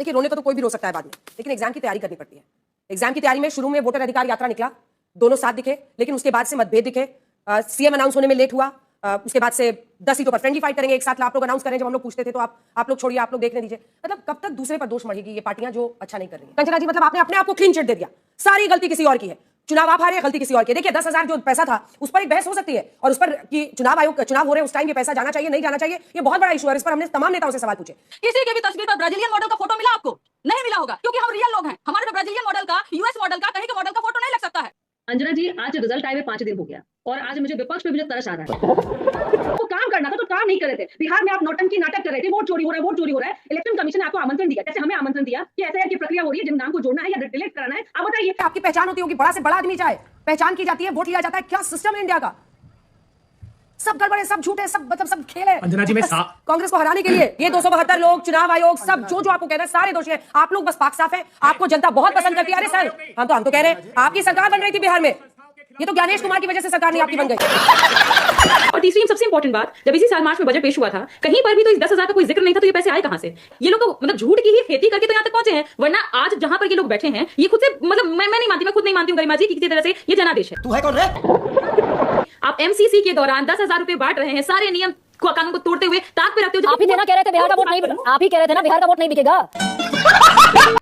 देखिए, रोने को तो कोई भी रो सकता है बाद में, लेकिन एग्जाम की तैयारी करनी पड़ती है। एग्जाम की तैयारी में शुरू में वोटर अधिकार यात्रा निकला, दोनों साथ दिखे, लेकिन उसके बाद से मतभेद दिखे। सीएम अनाउंस होने में लेट हुआ, उसके बाद से 10 सीटों पर फ्रेंडली फाइट करेंगे, एक साथ आप लोग अनाउंस करें। जब हम लोग पूछते थे तो आप लोग छोड़िए, आप लोग देखने दीजिए। मतलब कब तक दूसरे पर दोष मढ़ेगी ये पार्टियां जो अच्छा नहीं कर रही हैं। कंचना जी, मतलब आपने अपने आप को क्लीन चिट दे दिया, सारी गलती किसी और की है। चुनाव आप हारे, गलती किसी और की। देखिए, 10,000 जो पैसा था उस पर एक बहस हो सकती है, और उस पर कि चुनाव आयोग चुनाव हो रहे हैं उस टाइम ये पैसा जाना चाहिए नहीं जाना चाहिए, ये बहुत बड़ा इशू है। इस पर हमने तमाम नेताओं से सवाल पूछे। किसी के भी तस्वीर पर ब्राजीलियन मॉडल का फोटो मिला आपको? नहीं मिला होगा, क्योंकि हम रियल लोग हैं। हमारे पे ब्राजीलियन मॉडल का, यूएस मॉडल का, कहीं के मॉडल का फोटो नहीं लग सकता है। अंजना जी, आज रिजल्ट आए हुए 5 दिन हो गया और आज मुझे विपक्ष पे मुझे तरस आ रहा है। तो काम करना था तो काम नहीं कर रहे थे। बिहार में आप नौटंकी नाटक कर रहे थे, वोट चोरी हो रहा है, वोट चोरी हो रहा है। इलेक्शन कमीशन ने आपको आमंत्रण दिया, जैसे हमें आमंत्रण दिया कि ऐसे की प्रक्रिया हो रही है, जिन नाम को जोड़ना है या डिलीट कराना है। आप बताइए, आपकी पहचान होती होगी, बड़ा से बड़ा आदमी चाहे पहचान की जाती है, वोट लिया जाता है। क्या सिस्टम है इंडिया का? सब गड़बड़ है, सब झूठ है, सब मतलब सब खेल है। अंजना जी, मैं कांग्रेस को हराने के लिए ये 272 लोग, चुनाव आयोग, सब जो आपको कह रहे हैं सारे दोषी हैं। आप लोग बस पाक साफ है, आपको जनता बहुत पसंद करती है। अरे सर, हम तो कह रहे हैं आपकी सरकार बन रही थी बिहार में, ये तो ज्ञानेश कुमार की वजह से सरकार नहीं आपकी बन गई। और तीसरी सबसे इंपॉर्टेंट बात, जब इसी साल मार्च में बजट पेश हुआ था, कहीं पर भी तो इस 10,000 का कोई जिक्र नहीं था। तो ये पैसे आए कहां से? ये लोग तो मतलब झूठ की ही खेती करके तो यहाँ तक पहुंचे हैं, वरना आज जहां पर ये लोग बैठे हैं, ये खुद से मतलब मैं नहीं मानती, मैं खुद नहीं मानती हूँ गरिमा जी की किसी तरह से ये जनादेश है। तू है कौन रे? आप एमसीसी के दौरान 10,000 रुपए बांट रहे हैं, सारे नियम कानून को तोड़ते हुए, ताक पे रखते हुए। आप ही देना कह रहे थे बिहार का वोट नहीं, आप ही कह रहे थे ना बिहार का वोट नहीं बिकेगा।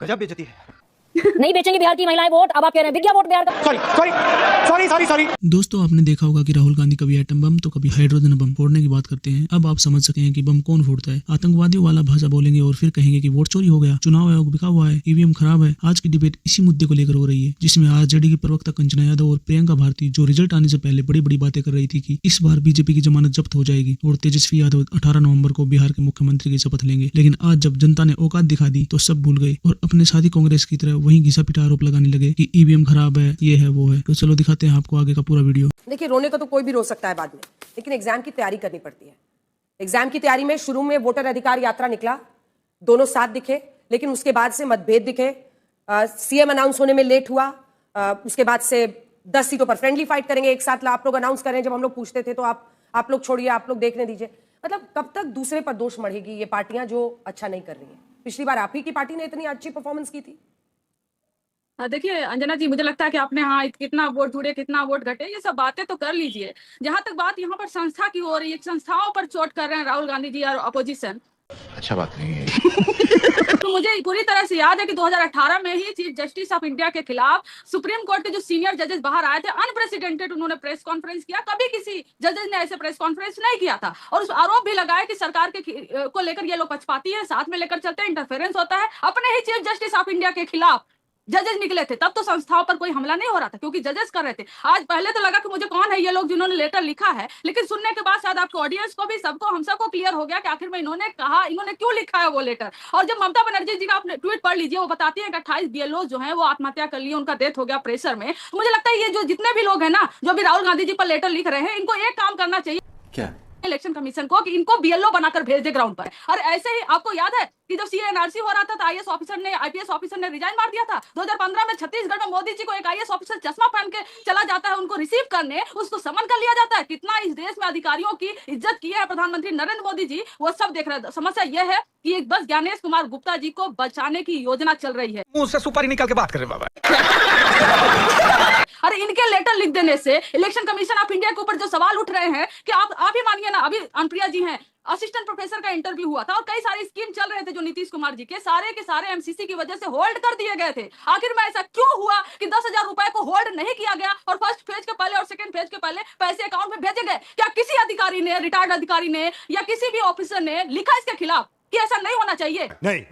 गजब बेइज्जती है। नहीं बेचेंगी बिहार की महिलाएं वोट, अब आप कह रहे हैं बिक गया वोट बिहार का। सॉरी। दोस्तों, आपने देखा होगा कि राहुल गांधी कभी एटम बम तो कभी हाइड्रोजन बम फोड़ने की बात करते हैं। अब आप समझ सके हैं कि बम कौन फोड़ता है। आतंकवादियों वाला भाषा बोलेंगे और फिर कहेंगे कि वोट चोरी हो गया, चुनाव आयोग बिका हुआ है, ईवीएम खराब है। आज की डिबेट इसी मुद्दे को लेकर हो रही है, जिसमें आरजेडी की प्रवक्ता कंचना यादव और प्रियंका भारती जो रिजल्ट आने से पहले बड़ी बड़ी बातें कर रही थी कि इस बार बीजेपी की जमानत जब्त हो जाएगी और तेजस्वी यादव 18 नवंबर को बिहार के मुख्यमंत्री की शपथ लेंगे। लेकिन आज जब जनता ने औकात दिखा दी तो सब भूल गए और अपने साथी कांग्रेस की तरह वही घिसा पिटा आरोप लगाने लगे कि ईवीएम खराब है, ये है, वो है। तो चलो दिखाते हैं आपको आगे का पूरा वीडियो। देखिए, रोने को तो कोई भी रो सकता है बाद में, लेकिन एग्जाम की तैयारी करनी पड़ती है। एग्जाम की तैयारी में शुरू में वोटर अधिकार यात्रा निकला, दोनों साथ दिखे, लेकिन उसके बाद से मतभेद दिखे। सीएम अनाउंस होने में लेट हुआ, उसके बाद से 10 सीटों पर फ्रेंडली फाइट करेंगे, एक साथ आप लोग अनाउंस करें। जब हम लोग पूछते थे तो आप लोग छोड़िए, आप लोग देखने दीजिए। मतलब कब तक दूसरे पर दोष मढ़ेगी ये पार्टियां जो अच्छा नहीं कर रही हैं। पिछली बार आप ही की पार्टी ने इतनी अच्छी परफॉर्मेंस की थी। देखिए अंजना जी, मुझे लगता है कि आपने हाँ कितना वोट जुड़े, कितना वोट घटे, ये सब बातें तो कर लीजिए। जहां तक बात यहाँ पर संस्था की हो रही है, संस्थाओं पर चोट कर रहे हैं राहुल गांधी जी और अपोजिशन। अच्छा बात नहीं है। तो मुझे पूरी तरह से याद है कि 2018 में ही चीफ जस्टिस ऑफ इंडिया के खिलाफ सुप्रीम कोर्ट के जो सीनियर जजेस बाहर आए थे, अनप्रेसिडेंटेड उन्होंने प्रेस कॉन्फ्रेंस किया। कभी किसी जजेस ने ऐसे प्रेस कॉन्फ्रेंस नहीं किया था, और उस आरोप भी लगाया कि सरकार के को लेकर ये लोग पक्षपाती है, साथ में लेकर चलते हैं, इंटरफेरेंस होता है। अपने ही चीफ जस्टिस ऑफ इंडिया के खिलाफ जजेस निकले थे, तब तो संस्थाओं पर कोई हमला नहीं हो रहा था, क्योंकि जजेस कर रहे थे। आज पहले तो लगा कि मुझे कौन है ये लोग जिन्होंने लेटर लिखा है, लेकिन सुनने के बाद शायद आपके ऑडियंस को भी, सबको, हम सबको क्लियर हो गया कि आखिर में इन्होंने कहा, इन्होंने क्यों लिखा है वो लेटर। और जब ममता बनर्जी जी का आपने ट्वीट पढ़ लीजिए, वो बताती है कि 28 बीएलओ जो है वो आत्महत्या कर लिए, उनका डेथ हो गया प्रेशर में। तो मुझे लगता है ये जो जितने भी लोग हैं ना, जो भी राहुल गांधी जी पर लेटर लिख रहे हैं, इनको एक काम करना चाहिए, क्या? इलेक्शन कमीशन को, कि इनको बीएलओ बनाकर भेज दे ग्राउंड पर। और ऐसे ही आपको याद है कि जब सीएनआरसी हो रहा था तो आईएएस ऑफिसर ने रिजाइन मार दिया था। 2015 में छत्तीसगढ़ में मोदी जी को एक आईएएस ऑफिसर चश्मा पहन के चला जाता है, उनको रिसीव करने, उसको समन कर लिया जाता है। कितना इस देश में अधिकारियों की इज्जत की है प्रधानमंत्री नरेंद्र मोदी जी, वो सब देख रहे हैं। समस्या यह है कि एक बस ज्ञानेश कुमार गुप्ता जी को बचाने की योजना चल रही है। मुंह से सुपारी निकाल के बात कर रहे बाबा। अरे इनके लेटर लिख देने से इलेक्शन कमीशन ऑफ इंडिया के ऊपर जो सवाल उठ रहे हैं कि आप ही मानिए ना, अभी अनुप्रिया जी हैं, असिस्टेंट प्रोफेसर का इंटरव्यू हुआ था और कई सारी स्कीम चल रहे थे जो नीतीश कुमार जी के सारे एमसीसी की वजह से होल्ड कर दिए गए थे। आखिर में ऐसा क्यों हुआ कि 10,000 रुपए को होल्ड नहीं किया गया और फर्स्ट फेज के पहले और सेकंड फेज के पहले पैसे अकाउंट में भेजे गए? क्या किसी अधिकारी ने, रिटायर्ड अधिकारी ने या किसी भी ऑफिसर ने लिखा इसके खिलाफ कि ऐसा नहीं होना चाहिए? नहीं।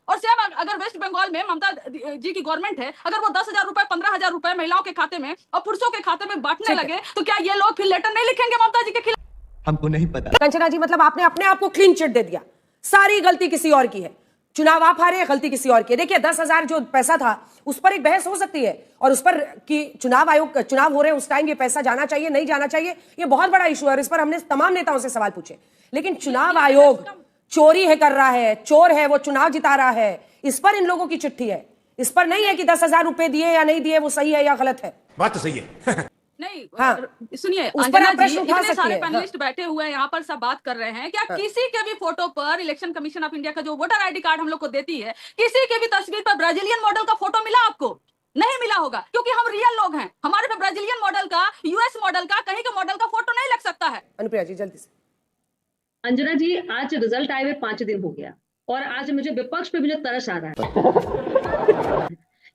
और सेम अगर वेस्ट बंगाल में ममता जी की गवर्नमेंट है, अगर वो 10,000 रुपए, 15,000 रुपए महिलाओं के खाते में और पुरुषों के खाते में बांटने लगे, तो क्या ये लोग फिर लेटर नहीं लिखेंगे ममता जी के खिलाफ? हमको नहीं पता। कंचना जी, मतलब आपने अपने आप को क्लीन चिट दे दिया, सारी गलती किसी और की है। चुनाव आप हारे, गलती किसी और की है। देखिए, 10,000 जो पैसा था उस पर एक बहस हो सकती है, और उस पर कि चुनाव आयोग चुनाव हो रहे हैं उस टाइम ये पैसा जाना चाहिए नहीं जाना चाहिए, ये बहुत बड़ा इशू है, और इस पर हमने तमाम नेताओं से सवाल पूछे। लेकिन चुनाव आयोग चोरी है कर रहा है, चोर है, वो चुनाव जिता रहा है, इस पर इन लोगों की चिट्ठी है। इस पर नहीं है कि 10,000 रुपए दिए या नहीं दिए वो सही है या गलत है। बात तो सही है। नहीं, हाँ। सुनिए उस पर आप अंजना जी, प्रश्न उठा इतने सकती सारे हैं, पैनलिस्ट बैठे हुए हैं यहाँ पर, सब बात कर रहे हैं, क्या किसी के भी फोटो पर इलेक्शन कमीशन ऑफ इंडिया का जो वोटर आईडी कार्ड हम लोग को देती है, किसी के भी तस्वीर पर ब्राजीलियन मॉडल का फोटो मिला आपको? नहीं मिला होगा, क्योंकि हम रियल लोग हैं। हमारे पे ब्राजीलियन मॉडल का, यूएस मॉडल का, कहीं के मॉडल का फोटो नहीं लग सकता है। अनुप्रिया जी जल्दी से। अंजना जी, आज रिजल्ट आए हुए 5 दिन हो गया और आज मुझे विपक्ष पे मुझे तरस आ रहा है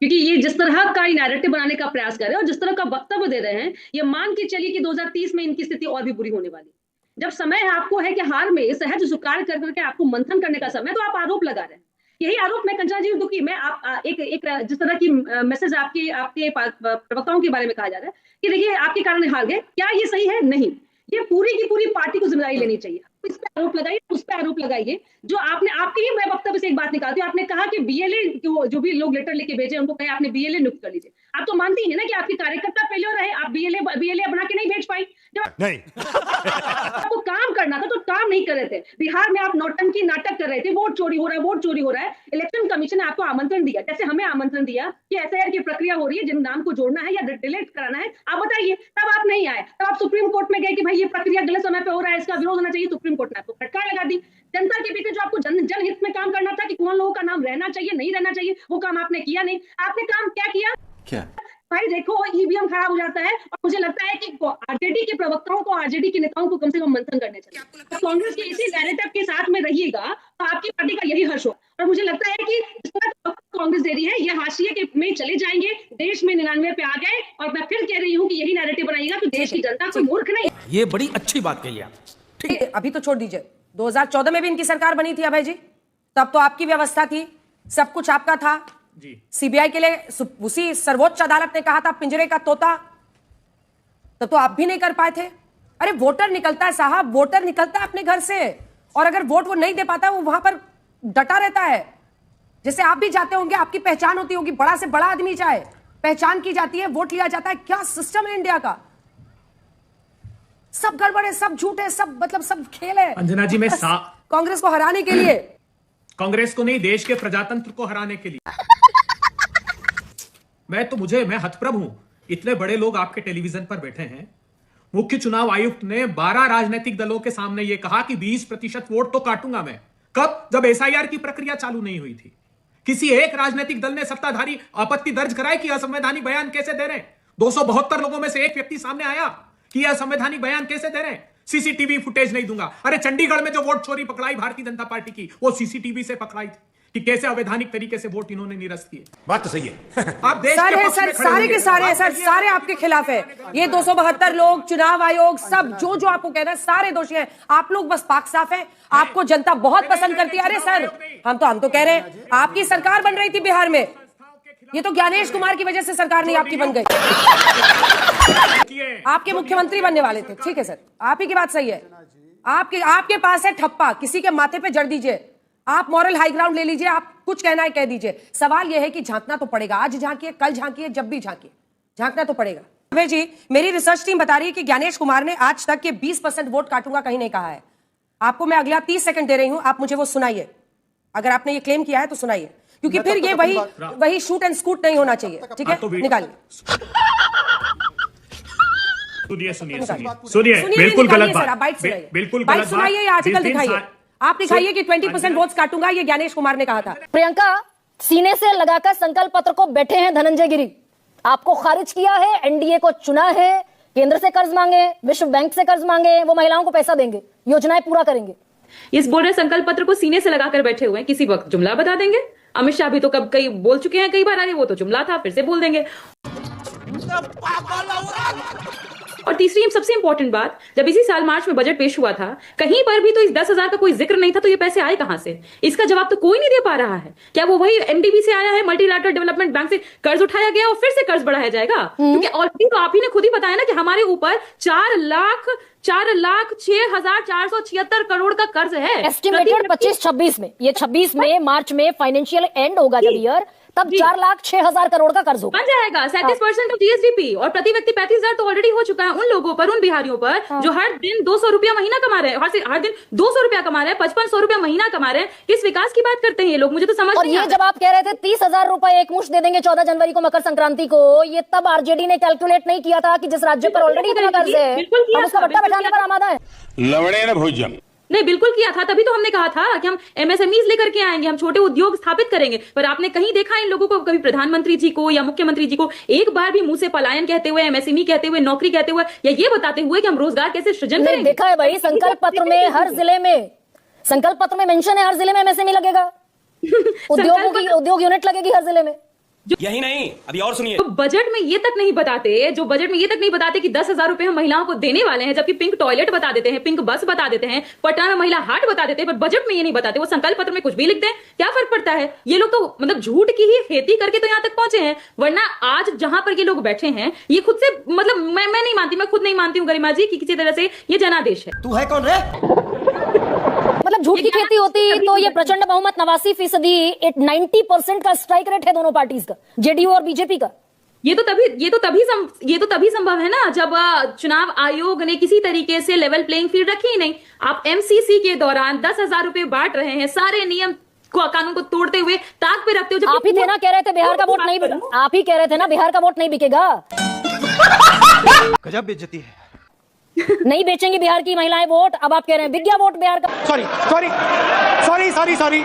क्योंकि ये जिस तरह का नैरेटिव बनाने का प्रयास कर रहे हैं और जिस तरह का वक्तव्य दे रहे हैं, ये मान के चलिए कि 2030 में इनकी स्थिति और भी बुरी होने वाली। जब समय है आपको है कि हार में सहज स्वीकार कर करके आपको मंथन करने का समय, तो आप आरोप लगा रहे हैं। यही आरोप मैं कंचना जी दुखी मैं आप एक जिस तरह की मैसेज आपके प्रवक्ताओं के बारे में कहा जा रहा है कि देखिए आपके कारण हार गए, क्या ये सही है? नहीं, ये पूरी की पूरी पार्टी को जिम्मेदारी लेनी चाहिए। इस पे आरोप लगाइए, उस पे आरोप लगाइए। जो आपने आपके ही मैं वक्तव्य से एक बात निकालती हूँ, आपने कहा कि बीएलए जो भी लोग लेटर लेके भेजे उनको कहे आपने बीएलए नियुक्त कर लीजिए। आप तो मानती हैं ना कि आपके कार्यकर्ता पहले रहे, आप बीएलए बना के नहीं भेज पाई। नहीं आपको काम करना था तो काम नहीं कर रहे थे। बिहार में आप नौटंकी नाटक कर रहे थे, वोट चोरी हो रहा है, वोट चोरी हो रहा है। इलेक्शन कमीशन ने आपको आमंत्रण दिया, जैसे हमें आमंत्रण दिया कि एसआईआर की प्रक्रिया हो रही है, जिन नाम को जोड़ना है या डिलीट कराना है आप बताइए। तब आप नहीं आए, तब आप सुप्रीम कोर्ट में गए कि भाई ये प्रक्रिया गलत समय पे हो रहा है, इसका विरोध होना चाहिए। सुप्रीम कोर्ट ने आपको फटकार लगा दी। जनता के बीच जो आपको जनहित में काम करना था कि कौन लोगों का नाम रहना चाहिए नहीं रहना चाहिए, वो काम आपने किया नहीं। आपने काम क्या किया? क्या भाई देखो, ईवीएम खराब हो जाता है और मुझे लगता है कि आरजेडी के प्रवक्ताओं को, आरजेडी के नेताओं को कम से कम मंथन करने चाहिए। तो कांग्रेस के इसी नैरेटिव के साथ में रहिएगा तो आपकी पार्टी का यही हर्ष हो। और मुझे लगता है कि जिस तरह कांग्रेस दे रही है, ये हाशिए में चले जाएंगे। देश में 99 पे आ गए और मैं फिर कह रही हूँ कि यही नैरेटिव बनाइएगा कि देश की जनता कोई मूर्ख नहीं। ये बड़ी अच्छी बात कही आप। ठीक है, अभी तो छोड़ दीजिए, 2014 में भी इनकी सरकार बनी थी अभय जी, तब तो आपकी व्यवस्था थी, सब कुछ आपका था जी। सीबीआई के लिए उसी सर्वोच्च अदालत ने कहा था पिंजरे का तोता, तब तो आप भी नहीं कर पाए थे। अरे वोटर निकलता है साहब, वोटर निकलता है अपने घर से, और अगर वोट वो नहीं दे पाता वो वहां पर डटा रहता है। जैसे आप भी जाते होंगे, आपकी पहचान होती होगी, बड़ा से बड़ा आदमी चाहे, पहचान की जाती है, वोट लिया जाता है। क्या सिस्टम है इंडिया का? सब गड़बड़ है, सब झूठ है, सब मतलब सब खेल है। अंजना जी, मैं कांग्रेस को हराने के लिए, कांग्रेस को नहीं, देश के प्रजातंत्र को हराने के लिए मैं हतप्रभ हूं। इतने बड़े लोग आपके टेलीविजन पर बैठे हैं। मुख्य चुनाव आयुक्त ने 12 राजनीतिक दलों के सामने यह कहा कि 20% वोट तो काटूंगा मैं। कब? जब एसआईआर की प्रक्रिया चालू नहीं हुई थी। किसी एक राजनीतिक दल ने सत्ताधारी आपत्ति दर्ज कराई कि असंवैधानिक बयान कैसे दे रहे हैं। 272 लोगों में से एक व्यक्ति सामने आया कि यह असंवैधानिक बयान कैसे दे रहे हैं। सीसीटीवी फुटेज नहीं दूंगा। अरे चंडीगढ़ में जो वोट चोरी पकड़ाई भारतीय जनता पार्टी की, वो सीसीटीवी से पकड़ाई थी कि कैसे अवैधानिक तरीके से वोट इन्होंने निरस्त किए। बात तो सही है। आप देश सर के है पक्ष सर, में खड़े सारे होंगे। के सारे सर, सारे आपके खिलाफ है। ये 272 लोग, चुनाव आयोग, सब जो आपको कह रहे हैं सारे दोषी हैं। आप लोग बस पाक साफ हैं, आपको जनता बहुत पसंद करती है। अरे सर, हम तो कह रहे हैं आपकी सरकार बन रही थी बिहार में, ये तो ज्ञानेश कुमार की वजह से सरकार नहीं आपकी बन गई। आपके मुख्यमंत्री बनने वाले थे। ठीक है सर, आप ही की बात सही है। आपके पास है ठप्पा, किसी के माथे पे जड़ दीजिए, आप मॉरल हाई ग्राउंड ले लीजिए, आप कुछ कहना है कह दीजिए। सवाल यह है कि झांकना तो पड़ेगा। आज झांकिए, कल झांकिए, जब भी झांकिए, झांकना तो पड़ेगा। अभय जी, मेरी रिसर्च टीम बता रही है कि ज्ञानेश कुमार ने आज तक के 20% वोट काटूंगा कहीं नहीं कहा है। आपको मैं अगला 30 सेकंड दे रही हूं, आप मुझे वो सुनाइए। अगर आपने ये क्लेम किया है तो सुनाइए, क्योंकि फिर ये वही शूट एंड स्कूट नहीं होना चाहिए। ठीक है, निकालिए। सुनिए, बिल्कुल गलत बात, बिल्कुल गलत बात। सुनाइए, ये आर्टिकल दिखाइए। आप दिखाइए कि 20% वोट्स काटूंगा, ये ज्ञानेश कुमार ने कहा था। प्रियंका सीने से लगाकर संकल्प पत्र को बैठे हैं धनंजय गिरी। आपको खारिज किया है, एनडीए को चुना है, केंद्र से कर्ज मांगे, विश्व बैंक से कर्ज मांगे, वो महिलाओं को पैसा देंगे, योजनाएं पूरा करेंगे। इस बोल रहे संकल्प पत्र को सीने से लगाकर बैठे हुए हैं, किसी वक्त जुमला बता देंगे। अमित शाह भी तो कब कई बोल चुके हैं, कई बार आगे, वो तो जुमला था, फिर से बोल देंगे। और तीसरी सबसे इंपॉर्टेंट बात, जब इसी साल मार्च में बजट पेश हुआ था, कहीं पर भी तो इस 10,000 का कोई जिक्र नहीं था। तो ये पैसे आए कहां से? इसका जवाब तो कोई नहीं दे पा रहा है। क्या वो वही एमडीबी से आया है, मल्टीलैटरल डेवलपमेंट बैंक से कर्ज उठाया गया और फिर से कर्ज बढ़ाया जाएगा? क्योंकि ऑलरेडी तो आप ही ने खुद ही बताया ना कि हमारे ऊपर 4,06,476 करोड़ का कर्ज है, एस्टिमेटेड 25-26 में। ये 26 में, मार्च में फाइनेंशियल एंड होगा जब ईयर, तब 4,06,000 करोड़ का कर्ज होगा। बन जाएगा 37% ऑफ जीएसडीपी, और प्रति व्यक्ति 35,000 तो ऑलरेडी हो चुका है उन लोगों पर, उन बिहारियों पर जो हर दिन 200 रुपया महीना कमा रहे हैं, हर दिन 200 रुपया कमा रहे हैं, 5500 रुपया महीना कमा रहे हैं। किस विकास की बात करते हैं ये लोग, मुझे तो समझ और नहीं ये आता। जब आप कह रहे थे 30,000 रुपए एक मुश्त दे देंगे 14 जनवरी को मकर संक्रांति को, ये तब आरजेडी ने कैलकुलेट नहीं किया था कि जिस राज्य पर ऑलरेडी इतना कर्ज है बिल्कुल किया हम उसका था, बट्टा बिल्कुल बैठाने किया पर आमादा है। लवणे न भोजन नहीं, बिल्कुल किया था, तभी तो हमने कहा था कि हम एमएसएमईज लेकर के आएंगे, हम छोटे उद्योग स्थापित करेंगे। पर आपने कहीं देखा इन लोगों को, कभी प्रधानमंत्री जी को या मुख्यमंत्री जी को एक बार भी मुंह से पलायन कहते हुए, एमएसएमई कहते हुए, नौकरी कहते हुए, या ये बताते हुए कि हम रोजगार कैसे सृजन नहीं, करेंगे? देखा है भाई, संकल्प पत्र में हर जिले में, संकल्प पत्र में मेंशन है हर जिले में एमएसएमई लगेगा, उद्योग यूनिट लगेगी हर जिले में। यही नहीं, अभी और सुनिए। तो बजट में ये तक नहीं बताते, कि 10,000 रुपए हम महिलाओं को देने वाले हैं, जबकि पिंक टॉयलेट बता देते हैं, पिंक बस बता देते हैं, पटना में महिला हाट बता देते हैं, पर बजट में ये नहीं बताते। वो संकल्प पत्र में कुछ भी लिखते हैं, क्या फर्क पड़ता है? ये लोग तो मतलब झूठ की ही खेती करके तो यहाँ तक पहुंचे हैं, वरना आज जहां पर ये लोग बैठे हैं, ये खुद से मतलब मैं नहीं मानती, मैं खुद नहीं मानती हूँ गरिमा जी की किसी तरह से ये जनादेश है। तू है कौन रे? मतलब झूठ की खेती होती तो ये प्रचंड बहुमत 89%, 90% का स्ट्राइक रेट है दोनों पार्टीज का, जेडीयू और बीजेपी का। ये तो तभी संभव है ना, जब चुनाव आयोग ने किसी तरीके से लेवल प्लेइंग फील्ड रखी ही नहीं। आप एमसीसी के दौरान 10,000 रुपए बांट रहे हैं, सारे नियम को, कानून को तोड़ते हुए ताक पे रखते हो। आप ही थे ना कह रहे थे बिहार का वोट नहीं बिकेगा, आप ही कह रहे थे ना बिहार का वोट नहीं बिकेगा। गजब बेइज्जती है। नहीं बेचेंगी बिहार की महिलाएं वोट, अब आप कह रहे हैं बिक गया वोट बिहार का। Sorry sorry sorry sorry sorry